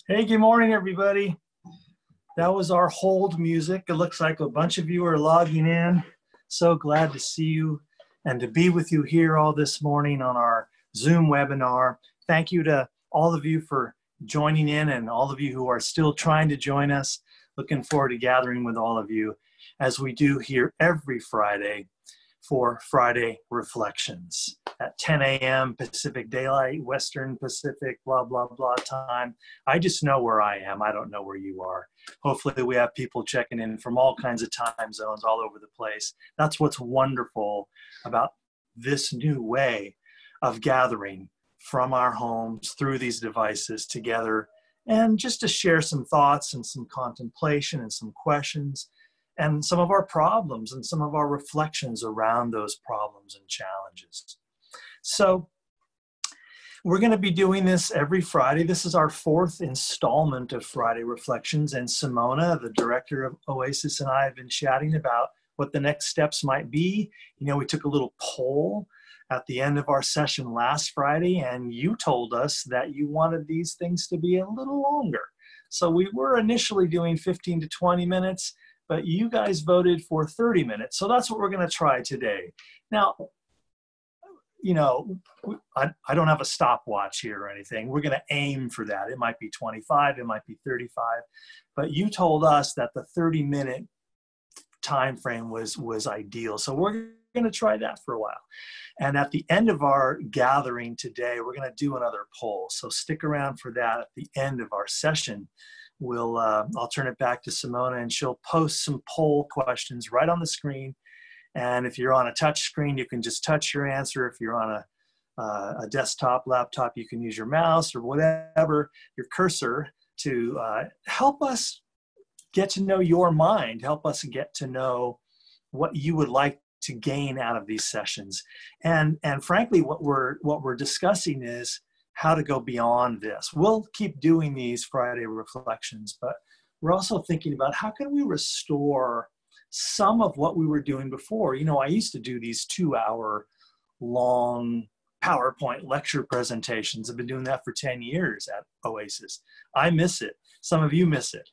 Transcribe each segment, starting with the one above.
Hey, good morning, everybody. That was our hold music. It looks like a bunch of you are logging in. So glad to see you and to be with you here all this morning on our Zoom webinar. Thank you to all of you for joining in and all of you who are still trying to join us. Looking forward to gathering with all of you as we do here every Friday for Friday Reflections at 10 a.m. Pacific Daylight, Western Pacific, blah, blah, blah time. I just know where I am. I don't know where you are. Hopefully we have people checking in from all kinds of time zones all over the place. That's what's wonderful about this new way of gathering from our homes through these devices together, and just to share some thoughts and some contemplation and some questions and some of our problems and some of our reflections around those problems and challenges. So we're going to be doing this every Friday. This is our fourth installment of Friday Reflections, and Simona, the director of Oasis, and I have been chatting about what the next steps might be. You know, we took a little poll at the end of our session last Friday, and you told us that you wanted these things to be a little longer. So we were initially doing 15 to 20 minutes, but you guys voted for 30 minutes. So that's what we're going to try today. Now, you know, I don't have a stopwatch here or anything. We're going to aim for that. It might be 25, it might be 35, but you told us that the 30-minute time frame was ideal. So we're going to try that for a while. And at the end of our gathering today, we're going to do another poll. So stick around for that at the end of our session. I'll turn it back to Simona, and she'll post some poll questions right on the screen. And if you're on a touch screen, you can just touch your answer. If you're on a desktop, laptop, you can use your mouse or whatever, your cursor, to help us get to know your mind, help us get to know what you would like to gain out of these sessions. And frankly, what we're discussing is how to go beyond this. We'll keep doing these Friday Reflections, but we're also thinking about how can we restore some of what we were doing before. You know, I used to do these 2-hour long PowerPoint lecture presentations. I've been doing that for 10 years at Oasis. I miss it. Some of you miss it.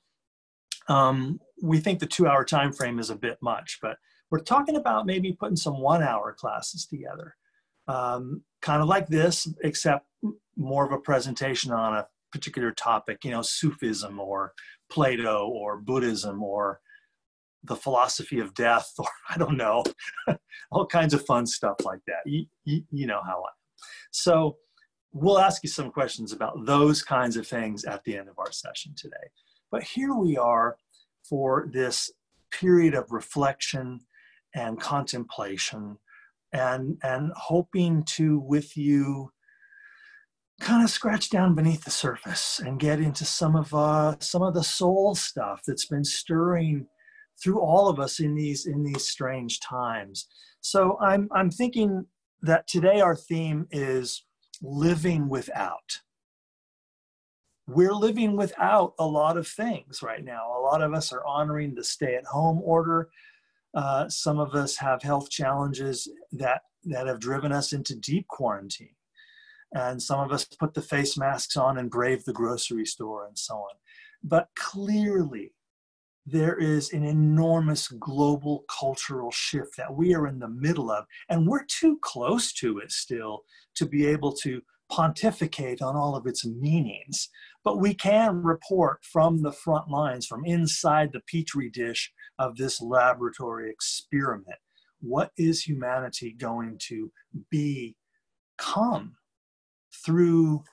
We think the 2-hour time frame is a bit much, but we're talking about maybe putting some 1-hour classes together, kind of like this, except more of a presentation on a particular topic, you know, Sufism or Plato or Buddhism or the philosophy of death, or I don't know, all kinds of fun stuff like that. You know how I am. So we'll ask you some questions about those kinds of things at the end of our session today. But here we are for this period of reflection and contemplation, and hoping to, with you, kind of scratch down beneath the surface and get into some of the soul stuff that's been stirring through all of us in these strange times. So I'm thinking that today our theme is living without. We're living without a lot of things right now. A lot of us are honoring the stay-at-home order. Some of us have health challenges that have driven us into deep quarantine. And some of us put the face masks on and brave the grocery store and so on. But clearly, there is an enormous global cultural shift that we are in the middle of, and we're too close to it still to be able to pontificate on all of its meanings. But we can report from the front lines, from inside the petri dish of this laboratory experiment. What is humanity going to become through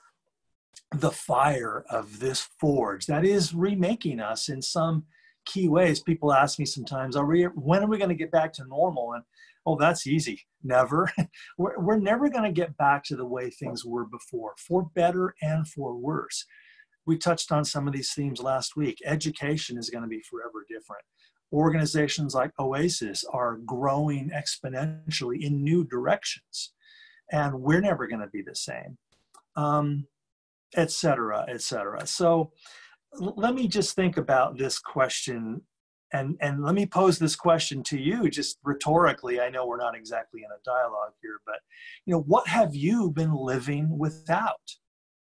the fire of this forge that is remaking us in some key ways? People ask me sometimes, when are we going to get back to normal? And oh, that's easy. Never. We're never going to get back to the way things were before, for better and for worse. We touched on some of these themes last week. Education is going to be forever different. Organizations like Oasis are growing exponentially in new directions, and we're never going to be the same, et cetera, et cetera. So let me just think about this question, and let me pose this question to you just rhetorically. I know we're not exactly in a dialogue here, but you know, what have you been living without?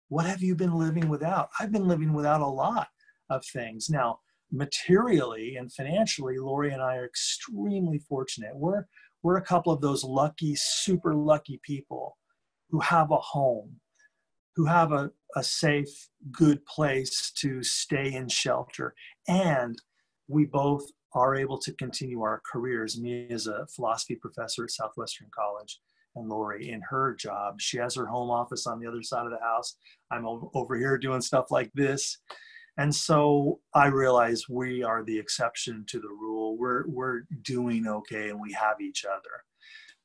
What have you been living without? I've been living without a lot of things. Now, materially and financially, Lori and I are extremely fortunate. We're a couple of those lucky, super lucky people who have a home, who have a safe, good place to stay in shelter. And we both are able to continue our careers. Me as a philosophy professor at Southwestern College, and Lori in her job. She has her home office on the other side of the house. I'm over here doing stuff like this. And so I realize we are the exception to the rule. We're doing okay and we have each other.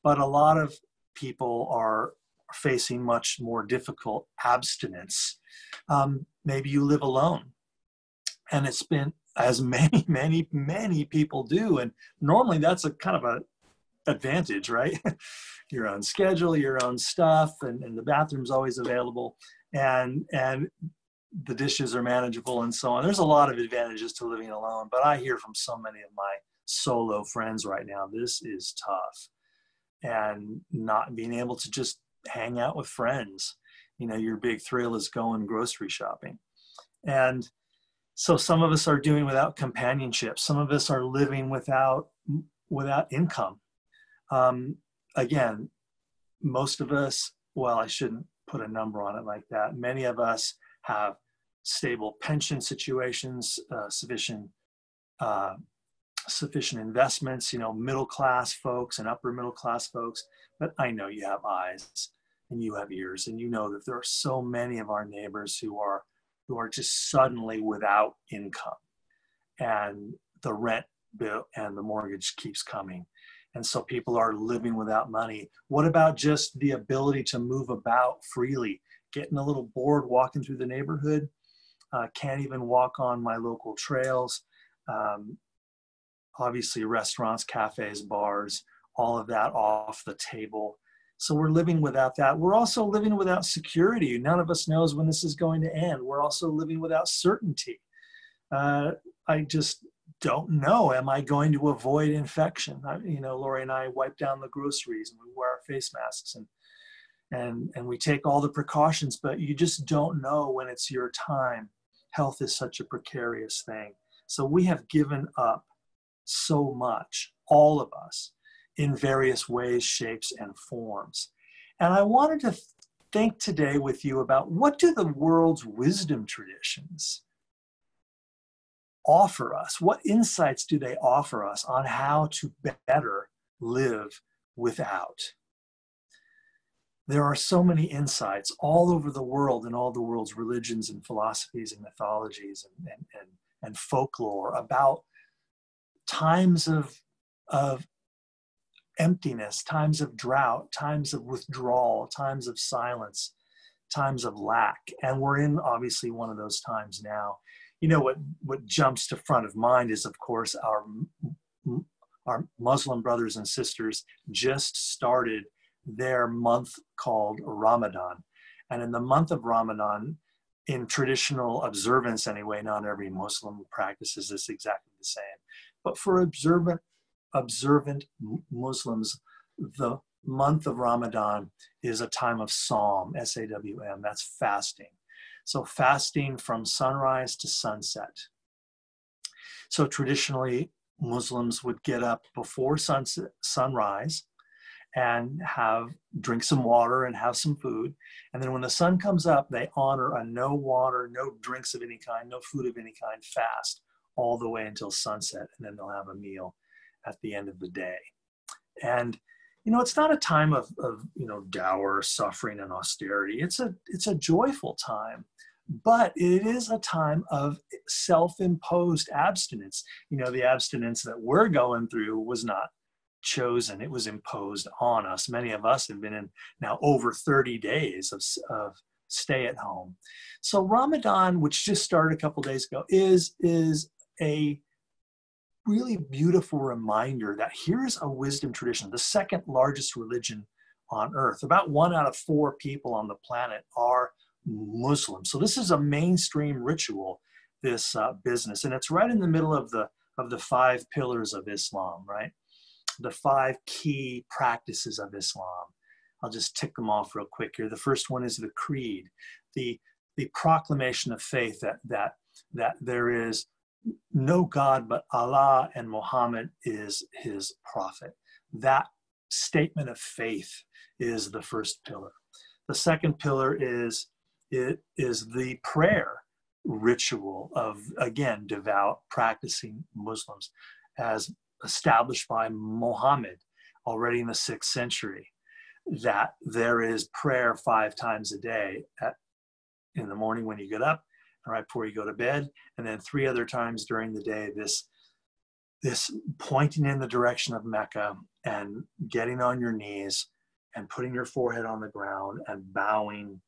But a lot of people are facing much more difficult abstinence. Maybe you live alone, and it's been, as many people do. And normally that's a kind of a advantage, right? Your own schedule, your own stuff, and the bathroom's always available, and the dishes are manageable and so on. There's a lot of advantages to living alone, but I hear from so many of my solo friends right now, this is tough. And not being able to just hang out with friends. You know, your big thrill is going grocery shopping. And so some of us are doing without companionship. Some of us are living without income. Again, most of us, well, I shouldn't put a number on it like that. Many of us have stable pension situations, sufficient investments, you know, middle-class folks and upper middle-class folks. But I know you have eyes and you have ears, and you know that there are so many of our neighbors who are just suddenly without income, and the rent bill and the mortgage keeps coming. And so people are living without money. What about just the ability to move about freely? Getting a little bored walking through the neighborhood. Can't even walk on my local trails. Obviously restaurants, cafes, bars, all of that off the table. So we're living without that. We're also living without security. None of us knows when this is going to end. We're also living without certainty. I just don't know. Am I going to avoid infection? You know, Lori and I wipe down the groceries and we wear our face masks and we take all the precautions, but you just don't know when it's your time. Health is such a precarious thing. So we have given up so much, all of us, in various ways, shapes, and forms. And I wanted to think today with you about, what do the world's wisdom traditions offer us? What insights do they offer us on how to better live without? There are so many insights all over the world in all the world's religions and philosophies and mythologies and folklore about times of emptiness, times of drought, times of withdrawal, times of silence, times of lack. And we're in obviously one of those times now. You know, what jumps to front of mind is, of course, our Muslim brothers and sisters just started their month called Ramadan. And in the month of Ramadan, in traditional observance anyway, not every Muslim practices this exactly the same, but for observant Muslims, the month of Ramadan is a time of Sawm, S-A-W-M, that's fasting. So fasting from sunrise to sunset. So traditionally, Muslims would get up before sunrise and drink some water and have some food. And then when the sun comes up, they honor a no water, no drinks of any kind, no food of any kind fast all the way until sunset. And then they'll have a meal at the end of the day. And, you know, it's not a time of you know, dour suffering and austerity. It's a joyful time, but it is a time of self-imposed abstinence. You know, the abstinence that we're going through was not chosen, it was imposed on us. Many of us have been in now over 30 days of stay at home. So Ramadan, which just started a couple days ago, is a really beautiful reminder that here's a wisdom tradition, the second largest religion on earth. About 1 out of 4 people on the planet are Muslim. So this is a mainstream ritual, this business, and it's right in the middle of the 5 pillars of Islam, right? The 5 key practices of Islam. I'll just tick them off real quick here. The first one is the creed, the the proclamation of faith that there is no God but Allah, and Muhammad is his prophet. That statement of faith is the first pillar. The second pillar is the prayer ritual of, again, devout, practicing Muslims, as established by Muhammad already in the 6th century, that there is prayer 5 times a day, in the morning when you get up, and right before you go to bed, and then 3 other times during the day, this pointing in the direction of Mecca and getting on your knees and putting your forehead on the ground and bowing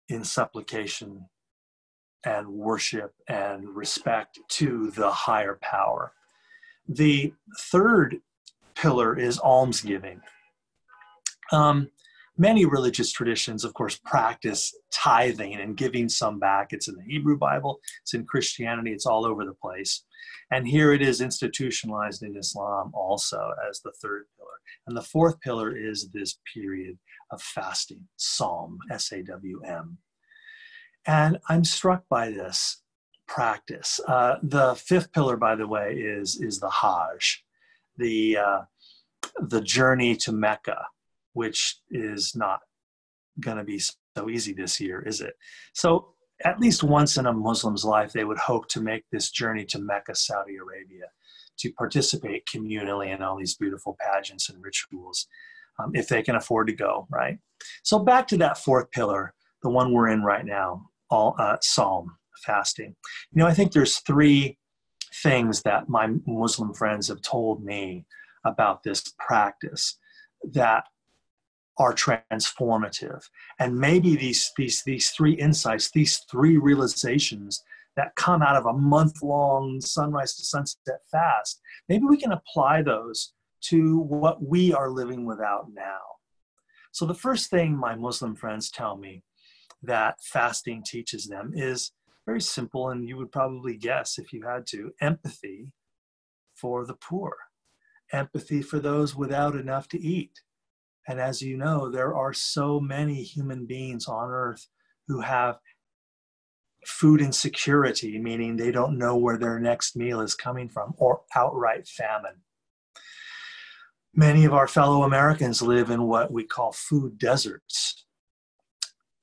in supplication and worship and respect to the higher power. The third pillar is almsgiving. Many religious traditions, of course, practice tithing and giving some back. It's in the Hebrew Bible, it's in Christianity, it's all over the place. And here it is institutionalized in Islam also as the third pillar. And the fourth pillar is this period of fasting, Psalm, S-A-W-M. And I'm struck by this practice. The fifth pillar, by the way, is the Hajj, the journey to Mecca, which is not going to be so easy this year, is it? So at least once in a Muslim's life, they would hope to make this journey to Mecca, Saudi Arabia, to participate communally in all these beautiful pageants and rituals, if they can afford to go, right? So back to that fourth pillar, the one we're in right now, Psalm, fasting. I think there's 3 things that my Muslim friends have told me about this practice that are transformative. And maybe these 3 insights, these 3 realizations that come out of a month-long sunrise to sunset fast, maybe we can apply those to what we are living without now. So the first thing my Muslim friends tell me that fasting teaches them is very simple, and you would probably guess if you had to: empathy for the poor, empathy for those without enough to eat. And as you know, there are so many human beings on earth who have food insecurity, meaning they don't know where their next meal is coming from, or outright famine. Many of our fellow Americans live in what we call food deserts,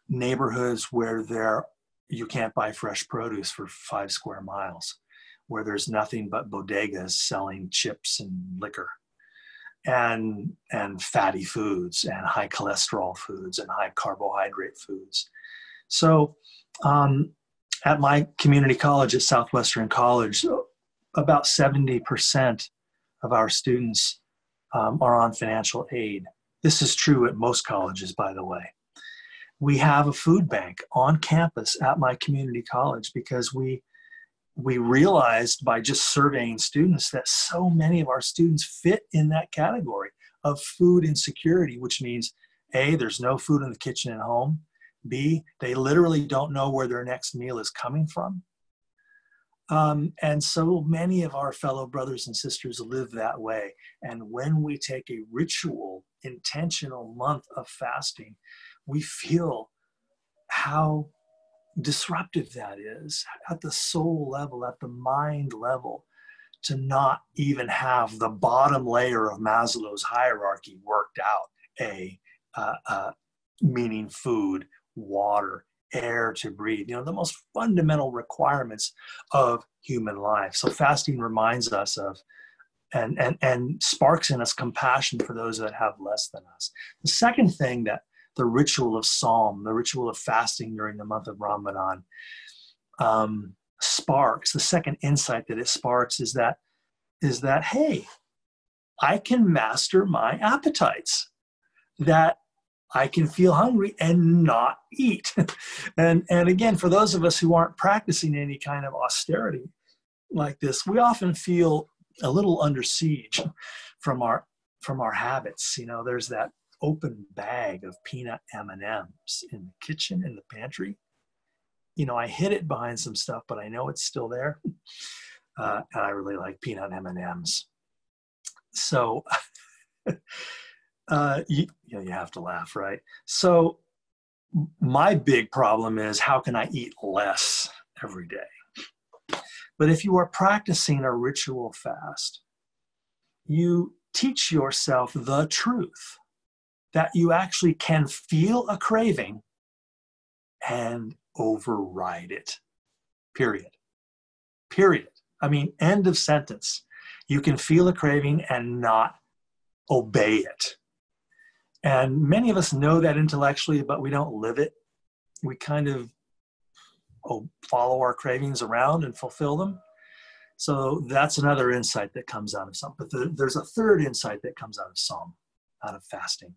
neighborhoods where you can't buy fresh produce for 5 square miles, where there's nothing but bodegas selling chips and liquor, and fatty foods and high cholesterol foods and high carbohydrate foods. So at my community college at Southwestern College, about 70% of our students are on financial aid. This is true at most colleges, by the way. We have a food bank on campus at my community college because we realized by just surveying students that so many of our students fit in that category of food insecurity, which means A, there's no food in the kitchen at home. B, they literally don't know where their next meal is coming from. And so many of our fellow brothers and sisters live that way. And when we take a ritual, intentional month of fasting, we feel how disruptive that is at the soul level, at the mind level, to not even have the bottom layer of Maslow's hierarchy worked out, meaning food, water, air to breathe, the most fundamental requirements of human life. So fasting reminds us of and sparks in us compassion for those that have less than us. The second thing that the ritual of Psalm, the ritual of fasting during the month of Ramadan, sparks, the second insight that it sparks is that, hey, I can master my appetites, that I can feel hungry and not eat. And again, for those of us who aren't practicing any kind of austerity like this, we often feel a little under siege from our habits. There's that open bag of peanut M&Ms in the kitchen, in the pantry. I hid it behind some stuff, but I know it's still there. And I really like peanut M&Ms. So you have to laugh, right? So my big problem is, how can I eat less every day? But if you are practicing a ritual fast, you teach yourself the truth that you actually can feel a craving and override it. Period. Period. I mean, end of sentence. You can feel a craving and not obey it. And many of us know that intellectually, but we don't live it. We kind of follow our cravings around and fulfill them. So that's another insight that comes out of Psalm. But there's a third insight that comes out of Psalm, out of fasting,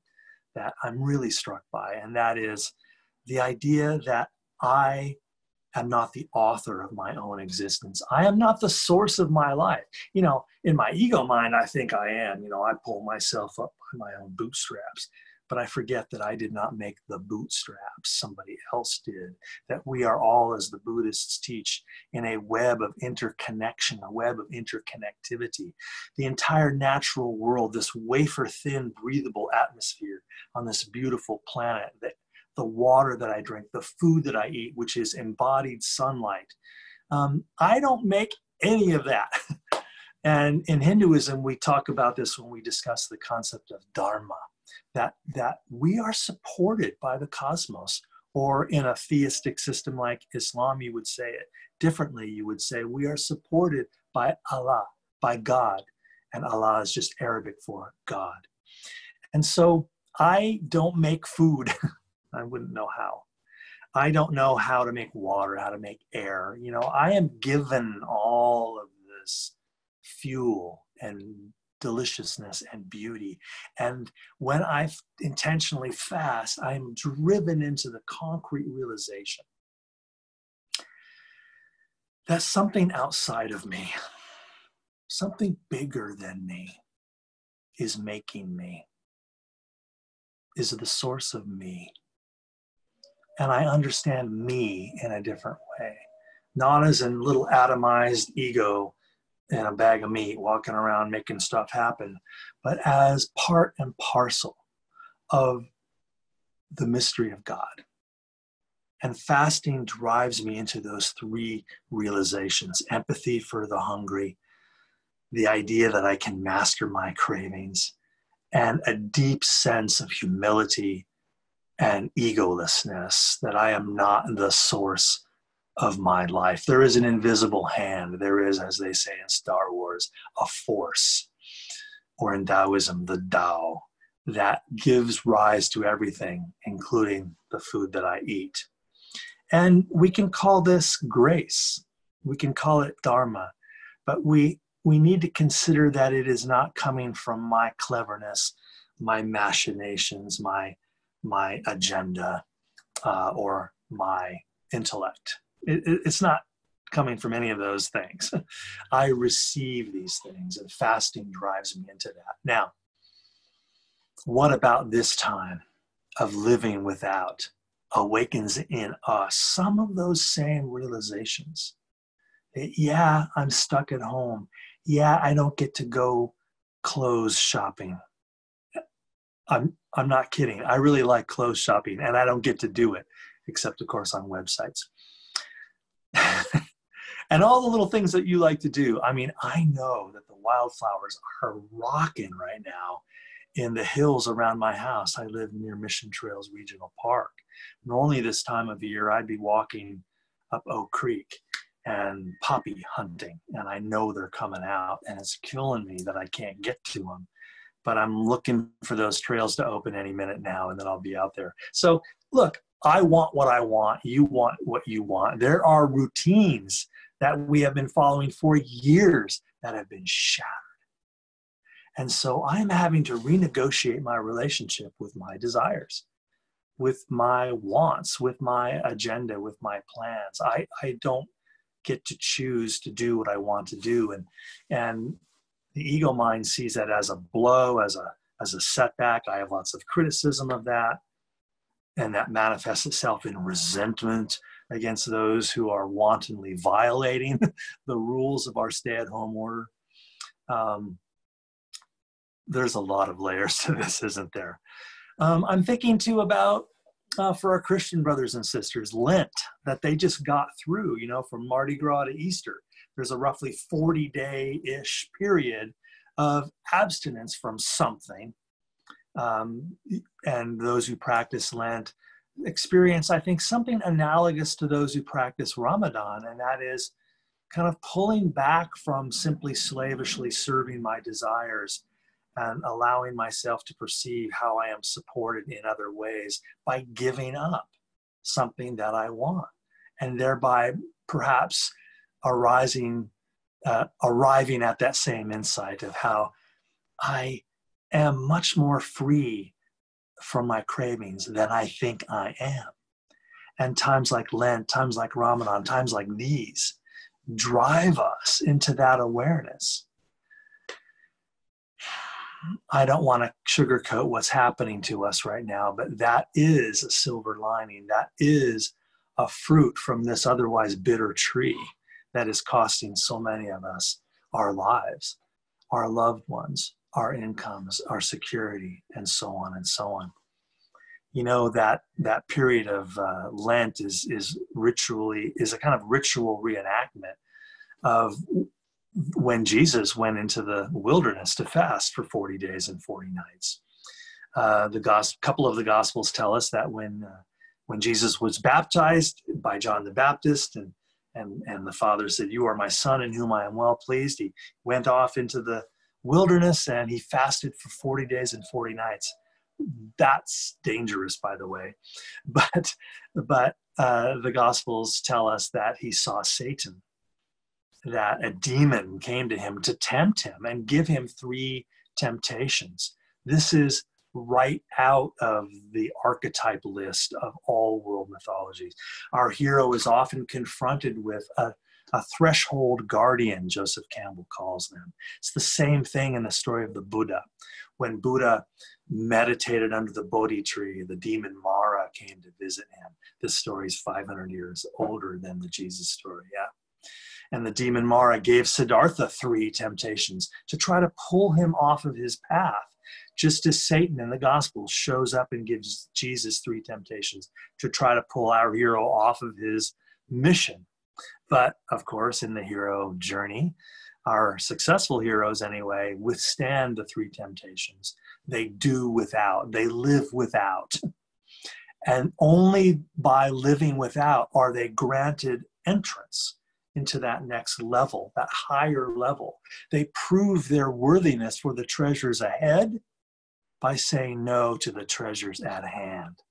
that I'm really struck by. And that is the idea that I am not the author of my own existence. I am not the source of my life. You know, in my ego mind, I think I am. You know, I pull myself up by my own bootstraps. But I forget that I did not make the bootstraps. Somebody else did. That we are all, as the Buddhists teach, in a web of interconnection, a web of interconnectivity. The entire natural world, this wafer-thin, breathable atmosphere on this beautiful planet, that the water that I drink, the food that I eat, which is embodied sunlight. I don't make any of that. And in Hinduism, we talk about this when we discuss the concept of dharma, that we are supported by the cosmos, or in a theistic system like Islam, you would say it differently. You would say we are supported by Allah, by God. And Allah is just Arabic for God. And so I don't make food. I wouldn't know how. I don't know how to make water, how to make air. You know, I am given all of this fuel and deliciousness and beauty. And when I intentionally fast, I am driven into the concrete realization that something outside of me, something bigger than me, is making me, is the source of me. And I understand me in a different way, not as a little atomized ego in a bag of meat walking around making stuff happen, but as part and parcel of the mystery of God. And fasting drives me into those three realizations: empathy for the hungry, the idea that I can master my cravings, and a deep sense of humility and egolessness, that I am not the source of my life. There is an invisible hand. There is, as they say in Star Wars, a force, or in Taoism, the Tao, that gives rise to everything, including the food that I eat. And we can call this grace. We can call it dharma, but we need to consider that it is not coming from my cleverness, my machinations, my agenda, or my intellect. It's not coming from any of those things. I receive these things, and fasting drives me into that. Now, what about this time of living without awakens in us some of those same realizations? Yeah, I'm stuck at home. Yeah, I don't get to go clothes shopping. I'm not kidding. I really like clothes shopping, and I don't get to do it, except, of course, on websites. And all the little things that you like to do. I mean, I know that the wildflowers are rocking right now in the hills around my house. I live near Mission Trails Regional Park. Normally this time of year, I'd be walking up Oak Creek and poppy hunting, and I know they're coming out, and it's killing me that I can't get to them. But I'm looking for those trails to open any minute now, and then I'll be out there. So look, I want what I want. You want what you want. There are routines that we have been following for years that have been shattered. And so I'm having to renegotiate my relationship with my desires, with my wants, with my agenda, with my plans. I don't get to choose to do what I want to do. And the ego mind sees that as a blow, as a setback. I have lots of criticism of that. And that manifests itself in resentment against those who are wantonly violating the rules of our stay-at-home order. There's a lot of layers to this, isn't there? I'm thinking too about for our Christian brothers and sisters, Lent, that they just got through, from Mardi Gras to Easter. There's a roughly 40-day-ish period of abstinence from something. And those who practice Lent experience, I think, something analogous to those who practice Ramadan, and that is kind of pulling back from simply slavishly serving my desires and allowing myself to perceive how I am supported in other ways by giving up something that I want, and thereby perhaps arriving at that same insight of how I am much more free from my cravings than I think I am. And times like Lent, times like Ramadan, times like these drive us into that awareness. I don't want to sugarcoat what's happening to us right now, but that is a silver lining. That is a fruit from this otherwise bitter tree that is costing so many of us our lives, our loved ones, our incomes, our security, and so on and so on. That period of Lent is a kind of ritual reenactment of when Jesus went into the wilderness to fast for 40 days and 40 nights. Couple of the Gospels tell us that when Jesus was baptized by John the Baptist and the Father said, "You are my Son in whom I am well pleased," he went off into the wilderness and he fasted for 40 days and 40 nights. That's dangerous, by the way. But the Gospels tell us that he saw Satan, that a demon came to him to tempt him and give him 3 temptations. This is right out of the archetype list of all world mythologies. Our hero is often confronted with a threshold guardian, Joseph Campbell calls them. It's the same thing in the story of the Buddha. When Buddha meditated under the Bodhi tree, the demon Mara came to visit him. This story is 500 years older than the Jesus story, yeah. And the demon Mara gave Siddhartha 3 temptations to try to pull him off of his path, just as Satan in the Gospel shows up and gives Jesus 3 temptations to try to pull our hero off of his mission. But, of course, in the hero journey, our successful heroes anyway withstand the 3 temptations. They do without, they live without. And only by living without are they granted entrance into that next level, that higher level. They prove their worthiness for the treasures ahead by saying no to the treasures at hand.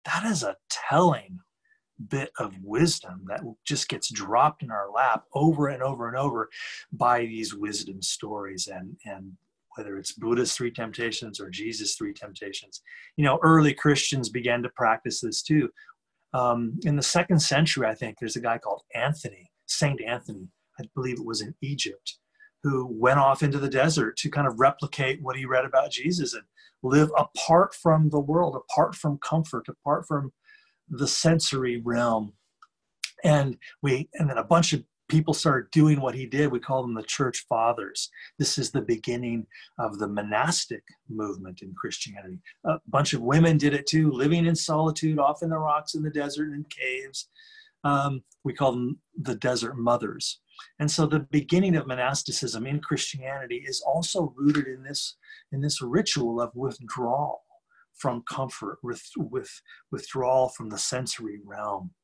That is a telling bit of wisdom that just gets dropped in our lap over and over and over by these wisdom stories, and whether it's Buddha's 3 temptations or Jesus' 3 temptations. Early Christians began to practice this too. In the 2nd century, I think, there's a guy called Saint Anthony, I believe it was in Egypt, who went off into the desert to kind of replicate what he read about Jesus and live apart from the world, apart from comfort, apart from the sensory realm. And then a bunch of people started doing what he did. We call them the church fathers. This is the beginning of the monastic movement in Christianity. A bunch of women did it too, living in solitude, off in the rocks in the desert and caves. We call them the desert mothers. And so the beginning of monasticism in Christianity is also rooted in this ritual of withdrawal from comfort, with withdrawal from the sensory realm.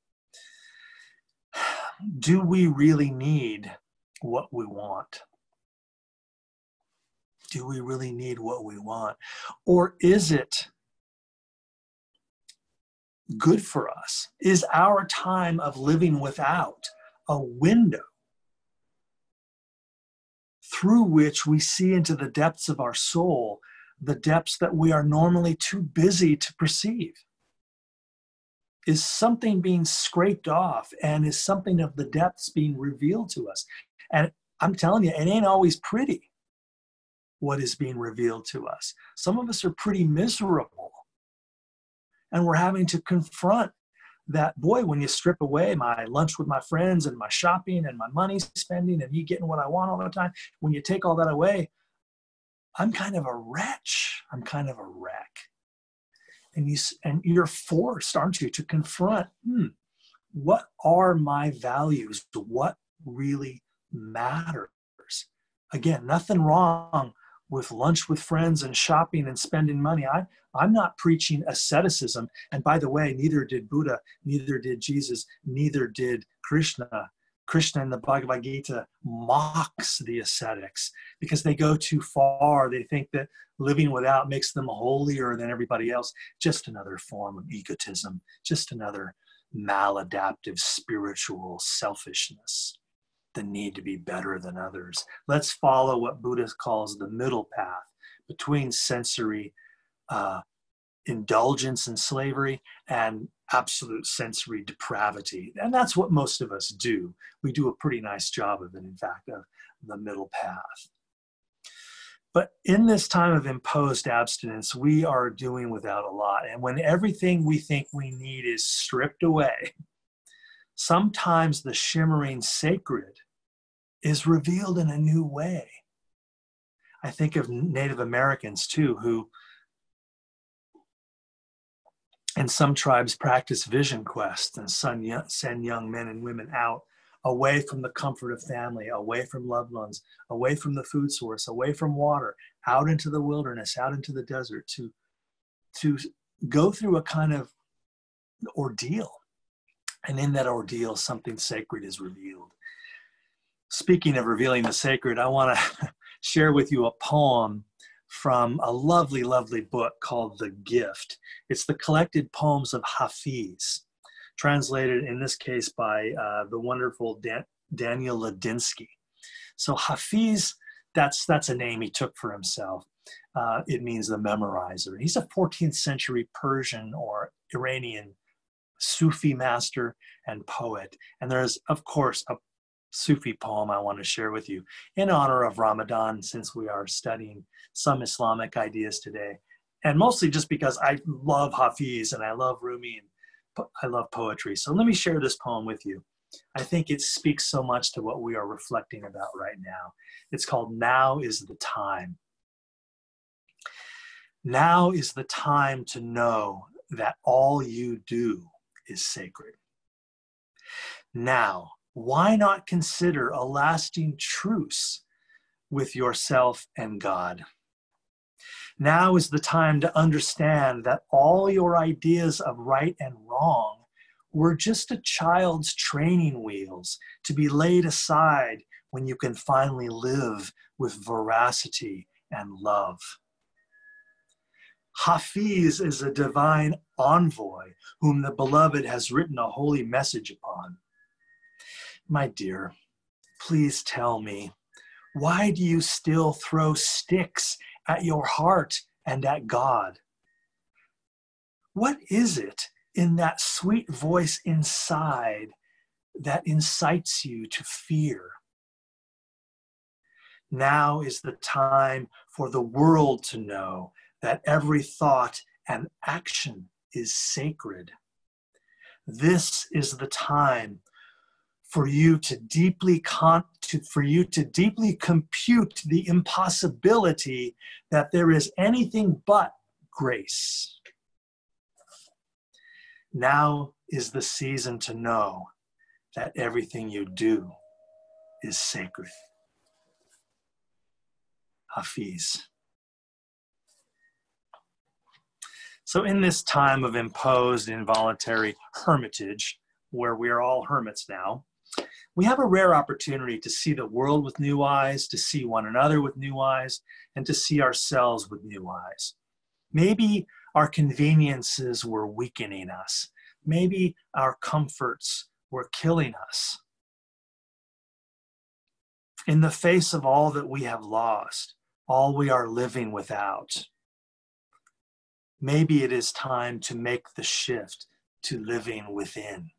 Do we really need what we want? Do we really need what we want? Or is it good for us? Is our time of living without a window through which we see into the depths of our soul, the depths that we are normally too busy to perceive? Is something being scraped off, and is something of the depths being revealed to us? And I'm telling you, it ain't always pretty what is being revealed to us. Some of us are pretty miserable, and we're having to confront that, boy, when you strip away my lunch with my friends and my shopping and my money spending and me getting what I want all the time, when you take all that away, I'm kind of a wretch. I'm kind of a wreck. and you're forced, aren't you, to confront, what are my values? What really matters? Again, nothing wrong with lunch with friends and shopping and spending money. I'm not preaching asceticism. And by the way, neither did Buddha, neither did Jesus, neither did Krishna. Krishna in the Bhagavad Gita mocks the ascetics because they go too far. They think that living without makes them holier than everybody else. Just another form of egotism, just another maladaptive spiritual selfishness, the need to be better than others. Let's follow what Buddha calls the middle path between sensory indulgence and slavery and absolute sensory depravity. And that's what most of us do. We do a pretty nice job of it, in fact, of the middle path. But in this time of imposed abstinence, we are doing without a lot. And when everything we think we need is stripped away, sometimes the shimmering sacred is revealed in a new way. I think of Native Americans too, who in some tribes practice vision quests and send young men and women out away from the comfort of family, away from loved ones, away from the food source, away from water, out into the wilderness, out into the desert to go through a kind of ordeal. And in that ordeal, something sacred is revealed. Speaking of revealing the sacred, I want to share with you a poem from a lovely, lovely book called The Gift. It's the collected poems of Hafiz, translated in this case by the wonderful Daniel Ladinsky. So Hafiz, that's a name he took for himself. It means the memorizer. He's a 14th century Persian or Iranian Sufi master and poet. And there's, of course, a Sufi poem I want to share with you in honor of Ramadan, since we are studying some Islamic ideas today. And mostly just because I love Hafiz and I love Rumi and I love poetry. So let me share this poem with you. I think it speaks so much to what we are reflecting about right now. It's called Now is the Time. Now is the time to know that all you do is sacred. Now, why not consider a lasting truce with yourself and God? Now is the time to understand that all your ideas of right and wrong were just a child's training wheels to be laid aside when you can finally live with veracity and love. Hafiz is a divine envoy whom the beloved has written a holy message upon. My dear, please tell me, why do you still throw sticks at your heart and at God? What is it in that sweet voice inside that incites you to fear? Now is the time for the world to know that every thought and action is sacred. This is the time for you to deeply compute the impossibility that there is anything but grace. Now is the season to know that everything you do is sacred. Hafiz. So in this time of imposed involuntary hermitage, where we are all hermits now, we have a rare opportunity to see the world with new eyes, to see one another with new eyes, and to see ourselves with new eyes. Maybe our conveniences were weakening us. Maybe our comforts were killing us. In the face of all that we have lost, all we are living without, maybe it is time to make the shift to living within.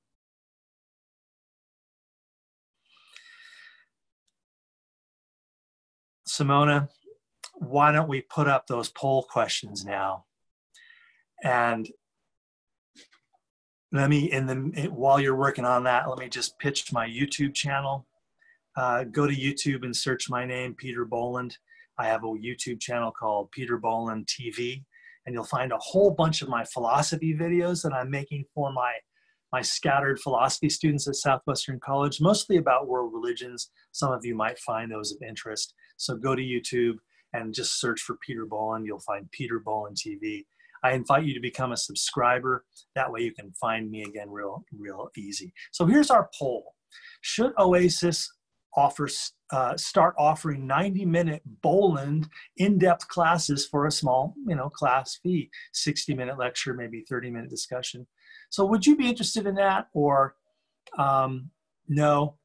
Simona, why don't we put up those poll questions now? And let me, while you're working on that, let me just pitch my YouTube channel. Go to YouTube and search my name, Peter Bolland. I have a YouTube channel called Peter Bolland TV. and you'll find a whole bunch of my philosophy videos that I'm making for my scattered philosophy students at Southwestern College, mostly about world religions. Some of you might find those of interest. So go to YouTube and just search for Peter Bolland. You'll find Peter Bolland TV. I invite you to become a subscriber. That way you can find me again real easy. So here's our poll. Should Oasis start offering 90-minute Bolland in-depth classes for a small, class fee, 60-minute lecture, maybe 30-minute discussion? So would you be interested in that, or no?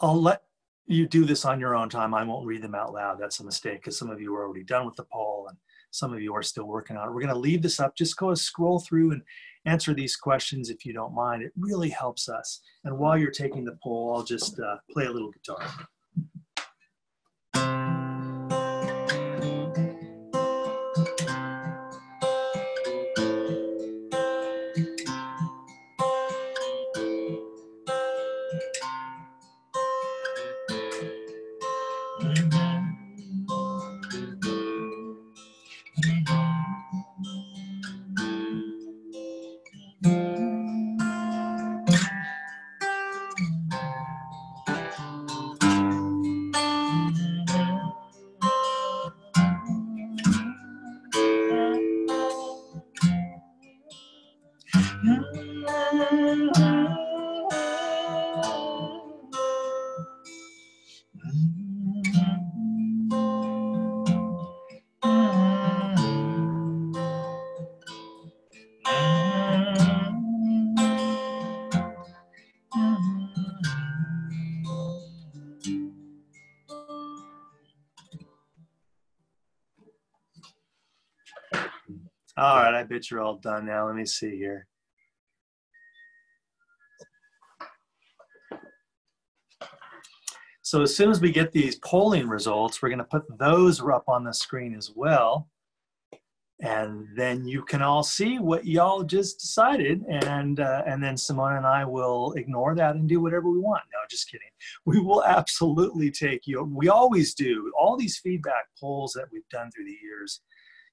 I'll let you do this on your own time. I won't read them out loud. That's a mistake, because some of you are already done with the poll and some of you are still working on it. We're going to leave this up. Just go scroll through and answer these questions if you don't mind. It really helps us. And while you're taking the poll, I'll just play a little guitar. All right, I bet you're all done now. Let me see here. So as soon as we get these polling results, we're going to put those up on the screen as well. And then you can all see what y'all just decided. And then Simone and I will ignore that and do whatever we want. No, just kidding. We will absolutely take you. We always do. All these feedback polls that we've done through the years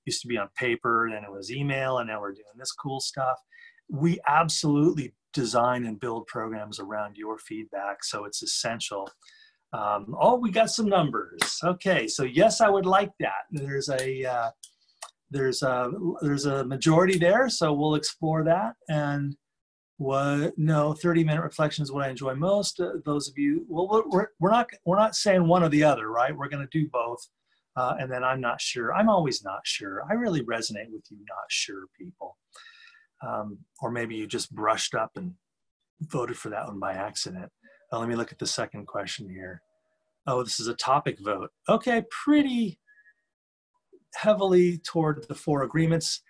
used to be on paper, then it was email, and now we're doing this cool stuff. We absolutely design and build programs around your feedback, so it's essential. Oh, we got some numbers. Okay, so yes, I would like that. There's a majority there, so we'll explore that. And no, 30-minute reflection is what I enjoy most. Those of you, well, we're not saying one or the other, right? We're going to do both. And then I'm not sure. I'm always not sure. I really resonate with you not sure people. Or maybe you just brushed up and voted for that one by accident. Let me look at the second question here. Oh, this is a topic vote. Okay, pretty heavily toward the 4 agreements.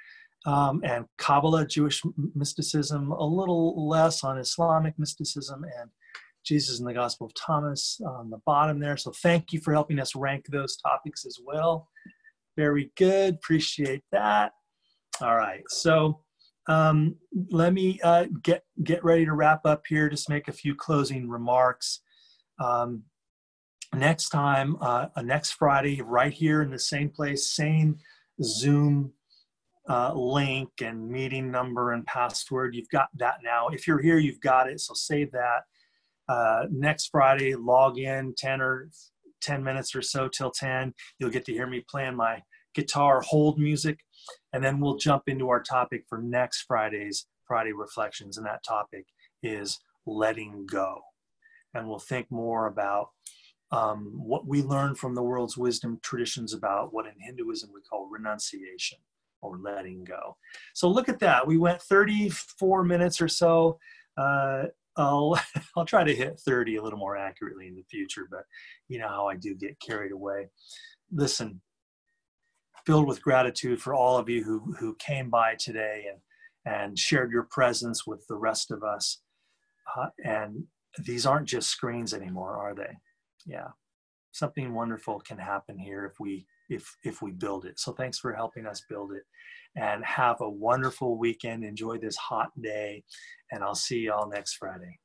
And Kabbalah, Jewish mysticism, a little less on Islamic mysticism, and Jesus and the Gospel of Thomas on the bottom there. So thank you for helping us rank those topics as well. Very good. Appreciate that. All right. So let me get ready to wrap up here. Just make a few closing remarks. Next time, next Friday, right here in the same place, same Zoom link and meeting number and password. You've got that now. If you're here, you've got it. So save that. Next Friday, log in 10 minutes or so till 10. You'll get to hear me playing my guitar hold music, and then we'll jump into our topic for next Friday's Friday Reflections, and that topic is letting go. And we'll think more about what we learn from the world's wisdom traditions about what in Hinduism we call renunciation or letting go. So look at that. We went 34 minutes or so. I'll try to hit 30 a little more accurately in the future, but you know how I do get carried away. Listen, filled with gratitude for all of you who came by today and shared your presence with the rest of us. And these aren't just screens anymore, are they? Yeah, something wonderful can happen here if we build it. So thanks for helping us build it, and have a wonderful weekend. Enjoy this hot day, and I'll see y'all next Friday.